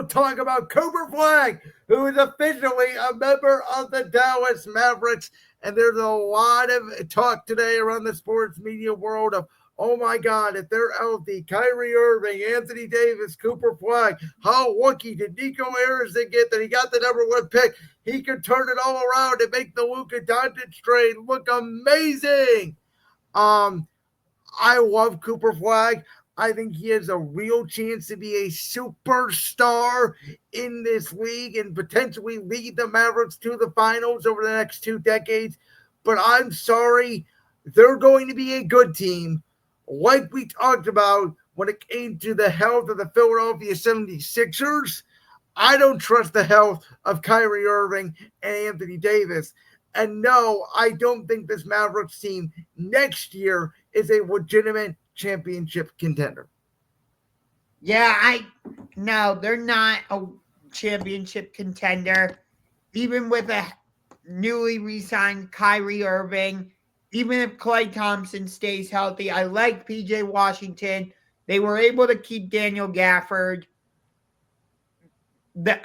talk about Cooper Flagg, who is officially a member of the Dallas Mavericks. And there's a lot of talk today around the sports media world of, oh my God, if they're healthy, Kyrie Irving, Anthony Davis, Cooper Flagg, how lucky did Nico Harrison get that he got the number one pick? He could turn it all around and make the Luka Doncic trade look amazing. I love Cooper Flagg. I think he has a real chance to be a superstar in this league and potentially lead the Mavericks to the finals over the next 2 decades. But I'm sorry, they're going to be a good team. Like we talked about when it came to the health of the Philadelphia 76ers, I don't trust the health of Kyrie Irving and Anthony Davis. And no, I don't think this Mavericks team next year is a legitimate championship contender. Yeah, no, they're not a championship contender. Even with a newly re-signed Kyrie Irving, even if Klay Thompson stays healthy, I like PJ Washington. They were able to keep Daniel Gafford.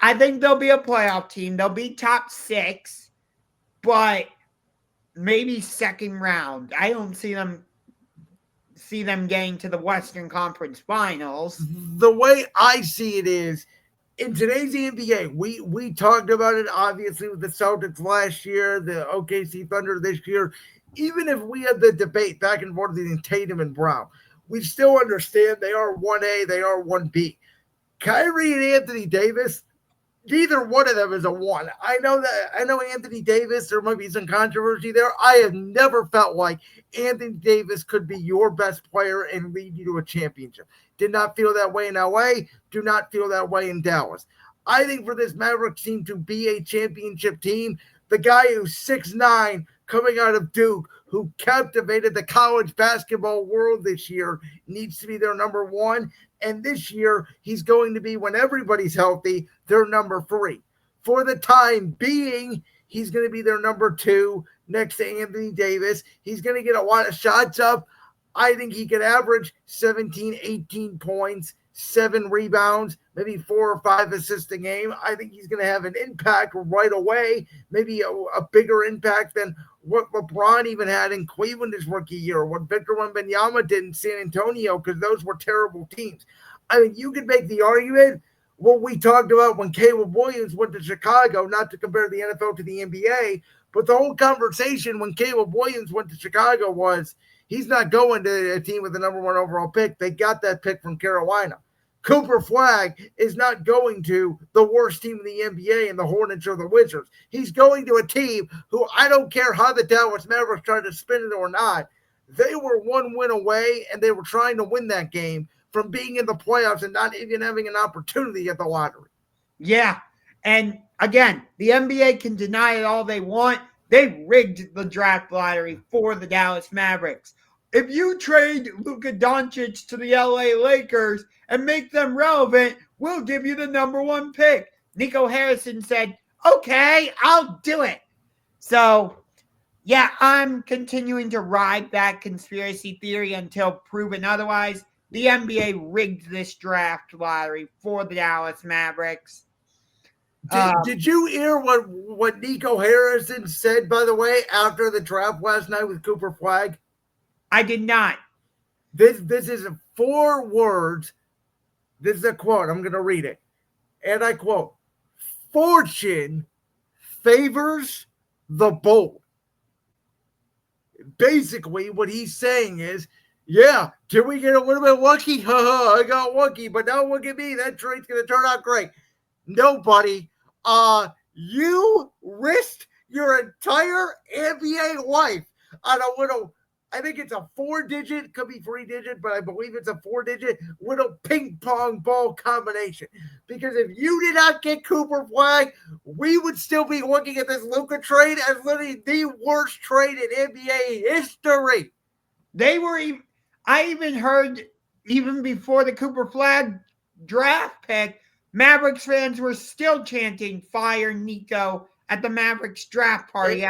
I think they'll be a playoff team. They'll be top 6, but maybe second round. I don't see them getting to the Western Conference Finals. The way I see it is, in today's NBA, we talked about it obviously with the Celtics last year, the OKC Thunder this year. Even if we had the debate back and forth between Tatum and Brown, we still understand they are 1A, they are 1B. Kyrie and Anthony Davis, neither one of them is a 1. I know Anthony Davis, there might be some controversy there. I have never felt like Anthony Davis could be your best player and lead you to a championship. Did not feel that way in LA. Do not feel that way in Dallas. I think for this Mavericks team to be a championship team, the guy who's 6'9", coming out of Duke, who captivated the college basketball world this year, needs to be their number 1. And this year, he's going to be, when everybody's healthy, their number 3. For the time being, he's going to be their number 2 next to Anthony Davis. He's going to get a lot of shots up. I think he could average 17, 18 points, 7 rebounds, maybe 4 or 5 assists a game. I think he's going to have an impact right away, maybe a bigger impact than what LeBron even had in Cleveland his rookie year, what Victor Wembanyama did in San Antonio, because those were terrible teams. I mean, you could make the argument, what we talked about when Caleb Williams went to Chicago, not to compare the NFL to the NBA, but the whole conversation when Caleb Williams went to Chicago was, he's not going to a team with the number 1 overall pick. They got that pick from Carolina. Cooper Flagg is not going to the worst team in the NBA and the Hornets or the Wizards. He's going to a team who, I don't care how the Dallas Mavericks tried to spin it or not, they were 1 win away, and they were trying to win that game from being in the playoffs and not even having an opportunity at the lottery. Yeah, and again, the NBA can deny it all they want. They rigged the draft lottery for the Dallas Mavericks. If you trade Luka Doncic to the LA Lakers and make them relevant, we'll give you the number 1 pick. Nico Harrison said, okay, I'll do it. So, yeah, I'm continuing to ride that conspiracy theory until proven otherwise. The NBA rigged this draft lottery for the Dallas Mavericks. Did you hear what Nico Harrison said, by the way, after the draft last night with Cooper Flagg? I did not. This is 4 words. This is a quote. I'm going to read it. And I quote, "Fortune favors the bold." Basically, what he's saying is, yeah, did we get a little bit lucky? Haha, I got lucky, but now look at me. That trade's going to turn out great. Nobody. You risked your entire NBA life on a little, I think it's a 4-digit, could be 3-digit, but I believe it's a 4-digit little ping pong ball combination. Because if you did not get Cooper Flagg, we would still be looking at this Luka trade as literally the worst trade in NBA history. I even heard, even before the Cooper Flagg draft pick, Mavericks fans were still chanting "Fire Nico" at the Mavericks draft party.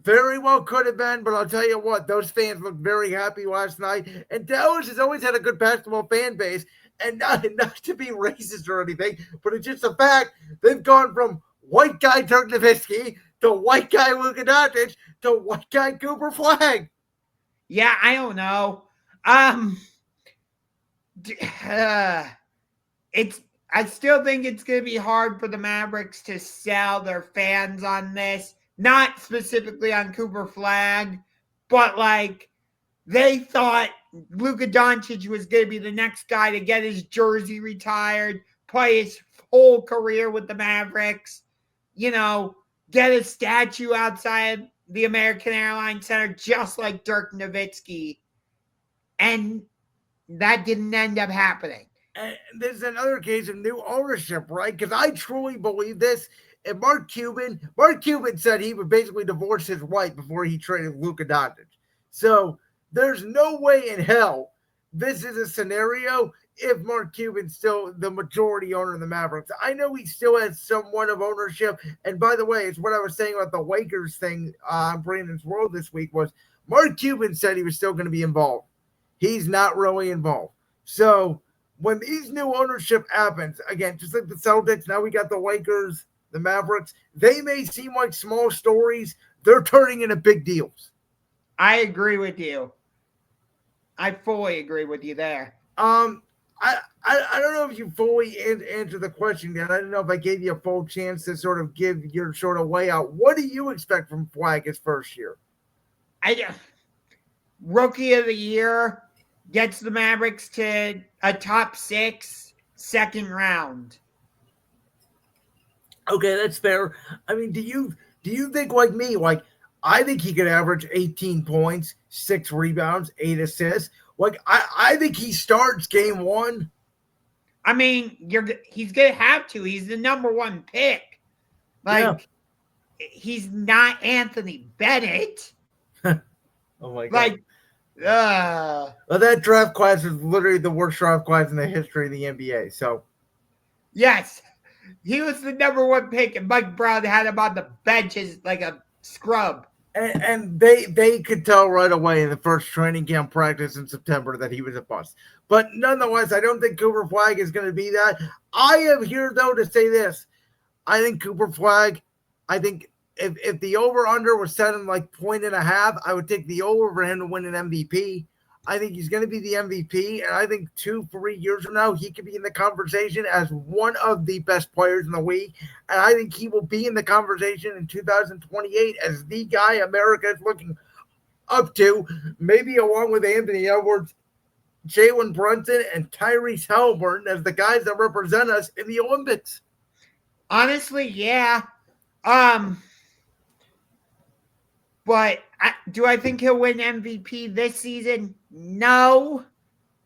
Very well could have been, but I'll tell you what, those fans looked very happy last night. And Dallas has always had a good basketball fan base. And not to be racist or anything, but it's just a fact. They've gone from white guy Dirk Nowitzki to white guy Luka Doncic to white guy Cooper Flagg. Yeah, I don't know. Um, it's. I still think it's going to be hard for the Mavericks to sell their fans on this. Not specifically on Cooper Flagg, but like they thought Luka Doncic was going to be the next guy to get his jersey retired, play his whole career with the Mavericks, get a statue outside the American Airlines Center just like Dirk Nowitzki. And that didn't end up happening. And there's another case of new ownership, right? Because I truly believe this. And Mark Cuban said he would basically divorce his wife before he traded Luka Doncic. So there's no way in hell this is a scenario if Mark Cuban's still the majority owner of the Mavericks. I know he still has somewhat of ownership. And by the way, it's what I was saying about the Lakers thing on Brandon's World this week was Mark Cuban said he was still going to be involved. He's not really involved. So when these new ownership happens, again, just like the Celtics, now we got the Lakers, the Mavericks, they may seem like small stories. They're turning into big deals. I agree with you. I fully agree with you there. I don't know if you fully answered the question yet. I don't know if I gave you a full chance to sort of give your sort of layout. What do you expect from Flagg his first year? Rookie of the year, gets the Mavericks to a top 6 second round. Okay, that's fair. I mean, do you think like me? Like, I think he could average 18 points, 6 rebounds, 8 assists. Like, I think he starts game 1. I mean, he's gonna have to. He's the number 1 pick. Like, he's not Anthony Bennett. Oh my god! Like, well, that draft class is literally the worst draft class in the history of the NBA. So, yes, he was the number 1 pick, and Mike Brown had him on the bench as like a scrub. And they could tell right away in the first training camp practice in September that he was a bust. But nonetheless, I don't think Cooper Flagg is going to be that. I am here, though, to say this. I think Cooper Flagg, I think if the over-under was set in like 1.5, I would take the over for him to win an MVP. I think he's going to be the MVP, and I think 2-3 years from now, he could be in the conversation as one of the best players in the league. And I think he will be in the conversation in 2028 as the guy America is looking up to, maybe along with Anthony Edwards, Jalen Brunson, and Tyrese Halliburton as the guys that represent us in the Olympics. Honestly, yeah. But do I think he'll win MVP this season? No.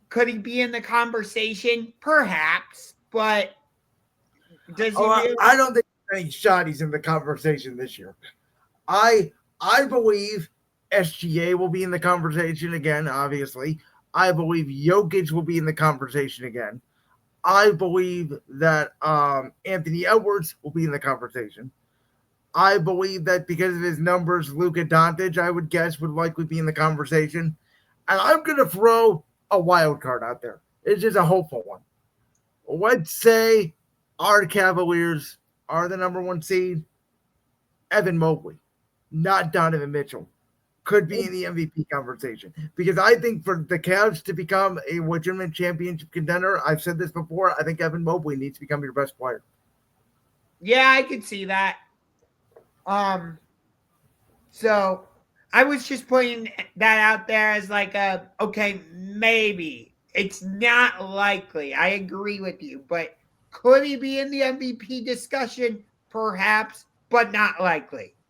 Could he be in the conversation? Perhaps. But does he really? I don't think any shot he's in the conversation this year. I believe SGA will be in the conversation again, obviously. I believe Jokic will be in the conversation again. I believe that Anthony Edwards will be in the conversation. I believe that because of his numbers, Luka Doncic, I would guess, would likely be in the conversation. And I'm going to throw a wild card out there. It's just a hopeful one. Let's say our Cavaliers are the number 1 seed. Evan Mobley, not Donovan Mitchell, could be in the MVP conversation. Because I think for the Cavs to become a legitimate championship contender, I've said this before, I think Evan Mobley needs to become your best player. Yeah, I could see that. So I was just putting that out there as like okay, maybe. It's not likely. I agree with you, but could he be in the MVP discussion? Perhaps, but not likely.